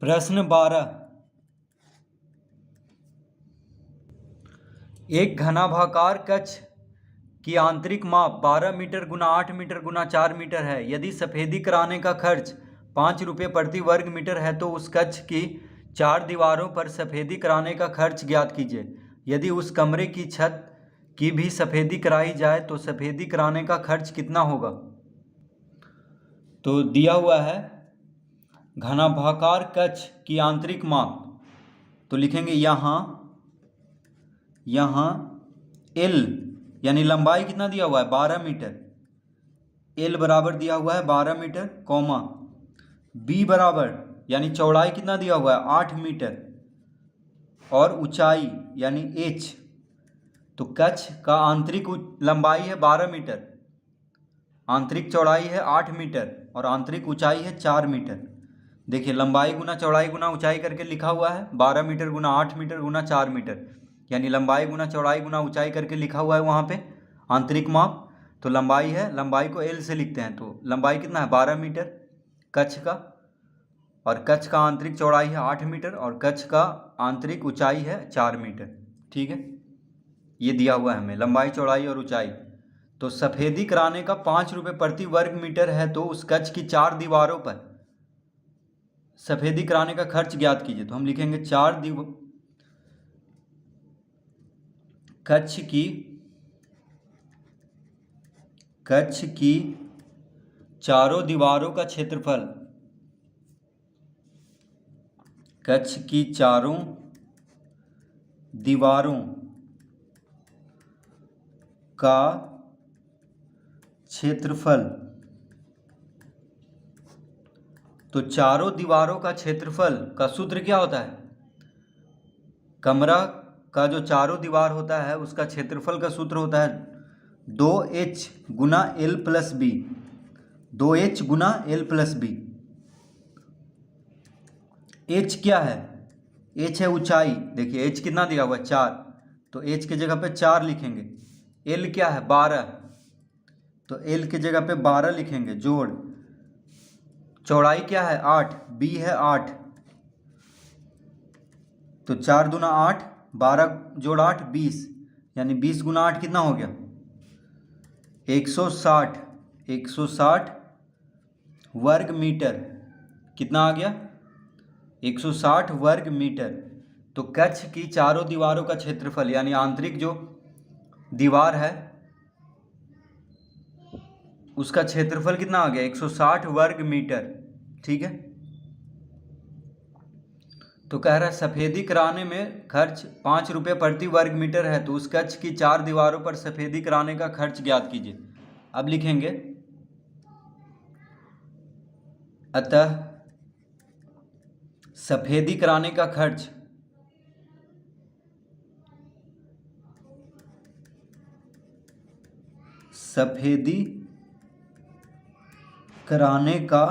प्रश्न 12। एक घनाभाकार कक्ष की आंतरिक माप 12 मीटर गुना 8 मीटर गुना 4 मीटर है। यदि सफेदी कराने का खर्च 5 रुपये प्रति वर्ग मीटर है तो उस कक्ष की 4 दीवारों पर सफेदी कराने का खर्च ज्ञात कीजिए। यदि उस कमरे की छत की भी सफेदी कराई जाए तो सफेदी कराने का खर्च कितना होगा। तो दिया हुआ है घनाभाकार कक्ष की आंतरिक माप, तो लिखेंगे यहाँ L यानी लंबाई कितना दिया हुआ है 12 मीटर, L बराबर दिया हुआ है 12 मीटर, कॉमा B बराबर यानी चौड़ाई कितना दिया हुआ है 8 मीटर और ऊंचाई यानी H। तो कक्ष का आंतरिक लंबाई है 12 मीटर, आंतरिक चौड़ाई है 8 मीटर और आंतरिक ऊंचाई है 4 मीटर। देखिए लंबाई गुना चौड़ाई गुना ऊंचाई करके लिखा हुआ है 12 मीटर गुना 8 मीटर गुना 4 मीटर, यानी लंबाई गुना चौड़ाई गुना ऊंचाई करके लिखा हुआ है वहाँ पे आंतरिक माप। तो लंबाई है, लंबाई को L से लिखते हैं, तो लंबाई कितना है 12 मीटर कक्ष का, और कक्ष का आंतरिक चौड़ाई है 8 मीटर और कक्ष का आंतरिक ऊंचाई है 4 मीटर। ठीक है, ये दिया हुआ है हमें लंबाई चौड़ाई और ऊंचाई। तो सफेदी कराने का 5 रुपये प्रति वर्ग मीटर है तो उस कक्ष की 4 दीवारों पर सफेदी कराने का खर्च ज्ञात कीजिए। तो हम लिखेंगे कक्ष की चारों दीवारों का क्षेत्रफल, कक्ष की चारों दीवारों का क्षेत्रफल। तो चारों दीवारों का क्षेत्रफल का सूत्र क्या होता है, कमरा का जो चारों दीवार होता है उसका क्षेत्रफल का सूत्र होता है 2h गुना L प्लस बी, 2h गुना L प्लस बी। h क्या है, h है ऊंचाई, देखिए h कितना दिया हुआ है 4, तो h के जगह पे 4 लिखेंगे। L क्या है 12, तो L के जगह पे 12 लिखेंगे जोड़। चौड़ाई क्या है 8, b है 8, तो 4 दूना 8, 12 जोड़ 8 20, यानी 20 गुना 8 कितना हो गया 160, 160 वर्ग मीटर। कितना आ गया 160 वर्ग मीटर। तो कक्ष की चारों दीवारों का क्षेत्रफल यानी आंतरिक जो दीवार है उसका क्षेत्रफल कितना आ गया 160 वर्ग मीटर। ठीक है, तो कह रहा है सफेदी कराने में खर्च 5 रुपये प्रति वर्ग मीटर है तो उस कक्ष की 4 दीवारों पर सफेदी कराने का खर्च ज्ञात कीजिए। अब लिखेंगे अतः सफेदी कराने का खर्च सफेदी कराने का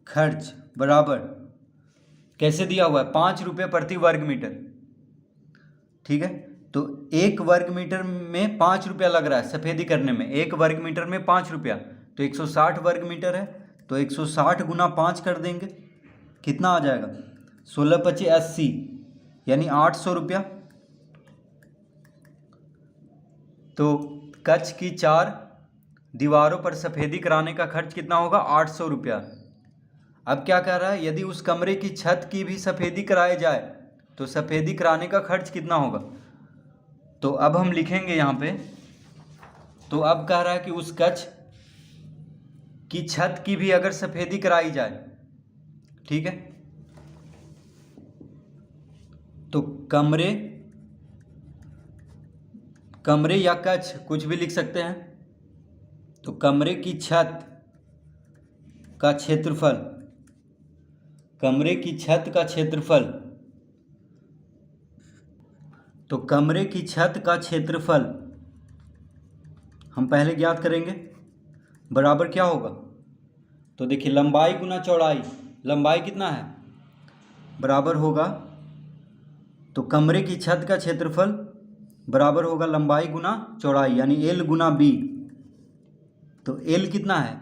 खर्च बराबर कैसे दिया हुआ है 5 रुपये प्रति वर्ग मीटर। ठीक है, तो 1 वर्ग मीटर में 5 रुपया लग रहा है सफेदी करने में, 1 वर्ग मीटर में 5 रुपया, तो 160 वर्ग मीटर है तो 160 गुना 5 कर देंगे, कितना आ जाएगा 16 पच्चीस 80, यानी 800 रुपया। तो कक्ष की 4 दीवारों पर सफेदी कराने का खर्च कितना होगा 800 रुपया। अब क्या कह रहा है, यदि उस कमरे की छत की भी सफेदी कराई जाए तो सफेदी कराने का खर्च कितना होगा। तो अब हम लिखेंगे यहाँ पे, तो अब कह रहा है कि उस कक्ष की छत की भी अगर सफेदी कराई जाए, ठीक है, तो कमरे या कक्ष कुछ भी लिख सकते हैं। तो कमरे की छत का क्षेत्रफल, कमरे की छत का क्षेत्रफल, तो कमरे की छत का क्षेत्रफल हम पहले ज्ञात करेंगे, बराबर क्या होगा। तो देखिए लंबाई गुना चौड़ाई, लंबाई कितना है बराबर होगा, तो कमरे की छत का क्षेत्रफल बराबर होगा लंबाई गुना चौड़ाई यानी L गुना B। तो L कितना है,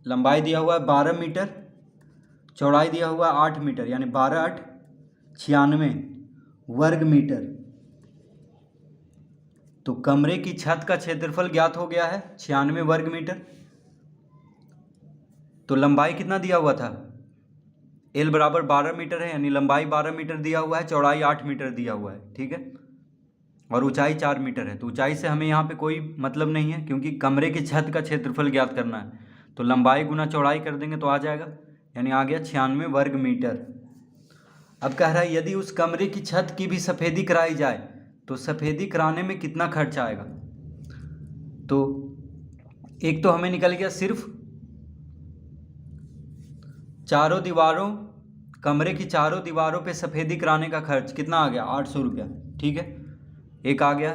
लंबाई दिया हुआ है 12 मीटर, चौड़ाई दिया हुआ है 8 मीटर, यानी 12 × 96 वर्ग मीटर। तो कमरे की छत का क्षेत्रफल ज्ञात हो गया है 96 वर्ग मीटर। तो लंबाई कितना दिया हुआ था, एल बराबर 12 मीटर है, यानी लंबाई 12 मीटर दिया हुआ है, चौड़ाई 8 मीटर दिया हुआ है, ठीक है, और ऊंचाई 4 मीटर है। तो ऊंचाई से हमें यहाँ पे कोई मतलब नहीं है, क्योंकि कमरे की छत का क्षेत्रफल ज्ञात करना है। तो लंबाई गुना चौड़ाई कर देंगे तो आ जाएगा, यानी आ गया 96 वर्ग मीटर। अब कह रहा है यदि उस कमरे की छत की भी सफ़ेदी कराई जाए तो सफ़ेदी कराने में कितना खर्च आएगा। तो एक तो हमें निकल गया सिर्फ चारों दीवारों, कमरे की चारों दीवारों पे सफ़ेदी कराने का खर्च कितना आ गया, 800 रुपया, ठीक है, एक आ गया।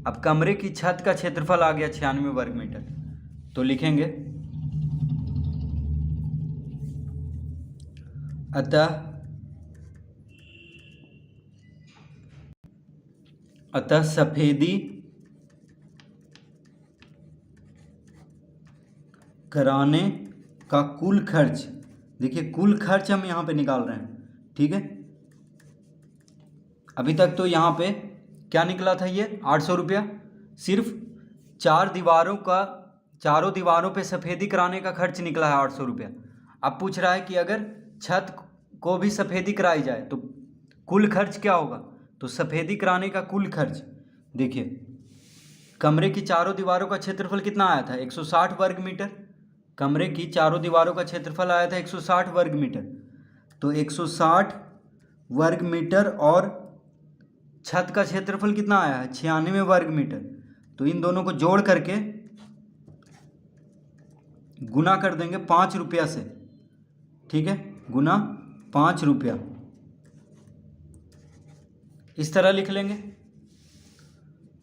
अब कमरे की छत का क्षेत्रफल आ गया 96 वर्ग मीटर। तो लिखेंगे अतः सफ़ेदी कराने का कुल खर्च, देखिए कुल खर्च हम यहाँ पे निकाल रहे हैं, ठीक है। अभी तक तो यहाँ पे क्या निकला था, ये 800 रुपया सिर्फ चारों दीवारों पे सफ़ेदी कराने का खर्च निकला है 800 रुपया। अब पूछ रहा है कि अगर छत को भी सफ़ेदी कराई जाए तो कुल खर्च क्या होगा। तो सफ़ेदी कराने का कुल खर्च, देखिए कमरे की चारों दीवारों का क्षेत्रफल कितना आया था, 160 वर्ग मीटर। कमरे की चारों दीवारों का क्षेत्रफल आया था 160 वर्ग मीटर। तो 160 वर्ग मीटर और छत का क्षेत्रफल कितना आया है, 96 वर्ग मीटर। तो इन दोनों को जोड़ करके गुना कर देंगे 5 रुपया से, ठीक है, गुना 5 रुपया, इस तरह लिख लेंगे।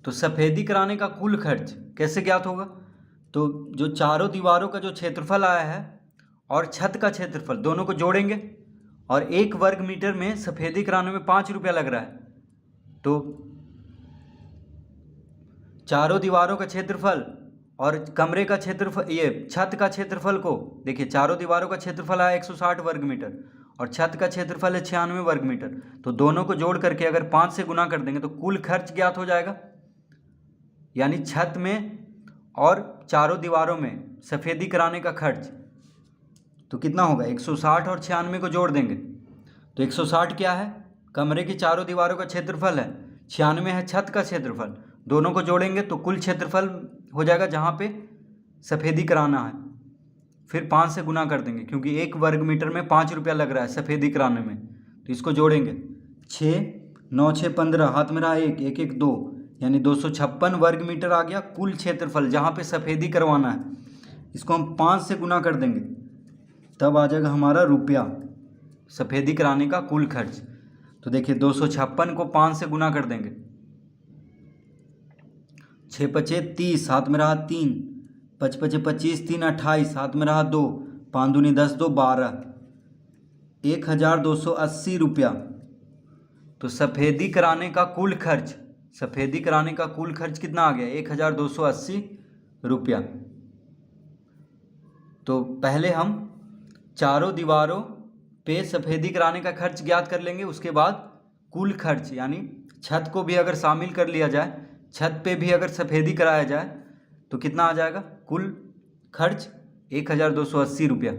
तो सफ़ेदी कराने का कुल खर्च कैसे ज्ञात होगा। तो जो चारों दीवारों का जो क्षेत्रफल आया है और छत का क्षेत्रफल दोनों को जोड़ेंगे, और 1 वर्ग मीटर में सफ़ेदी कराने में 5 रुपया लग रहा है। तो चारों दीवारों का क्षेत्रफल और कमरे का क्षेत्रफल, ये छत का क्षेत्रफल को देखिए, चारों दीवारों का क्षेत्रफल है 160 वर्ग मीटर और छत का क्षेत्रफल है 96 वर्ग मीटर। तो दोनों को जोड़ करके अगर 5 से गुना कर देंगे तो कुल खर्च ज्ञात हो जाएगा, यानी छत में और चारों दीवारों में सफ़ेदी कराने का खर्च। तो कितना होगा, 160 और 96 को जोड़ देंगे तो 160 क्या है, कमरे की चारों दीवारों का क्षेत्रफल है, 96 है छत का क्षेत्रफल, दोनों को जोड़ेंगे तो कुल क्षेत्रफल हो जाएगा जहाँ पे सफ़ेदी कराना है। फिर 5 से गुना कर देंगे, क्योंकि 1 वर्ग मीटर में 5 रुपया लग रहा है सफ़ेदी कराने में। तो इसको जोड़ेंगे, 6 9 6 15, हाथ में रहा 1 1 1 2, यानी 256 वर्ग मीटर आ गया कुल क्षेत्रफल जहाँ पे सफ़ेदी करवाना है। इसको हम 5 से गुना कर देंगे तब आ जाएगा हमारा रुपया, सफ़ेदी कराने का कुल खर्च। तो देखिए 256 को 5 से गुना कर देंगे, 6 5 30, हाथ में रहा 3, 5 5 25, 3 28, हाथ में रहा 2, 5 दूनी 10, 2 12, 1280 रुपया। तो सफ़ेदी कराने का कुल खर्च, सफ़ेदी कराने का कुल खर्च कितना आ गया, 1280 रुपया। तो पहले हम चारों दीवारों पे सफ़ेदी कराने का खर्च ज्ञात कर लेंगे, उसके बाद कुल खर्च, यानी छत को भी अगर शामिल कर लिया जाए, छत पे भी अगर सफ़ेदी कराया जाए तो कितना आ जाएगा, कुल खर्च 1280 रुपया।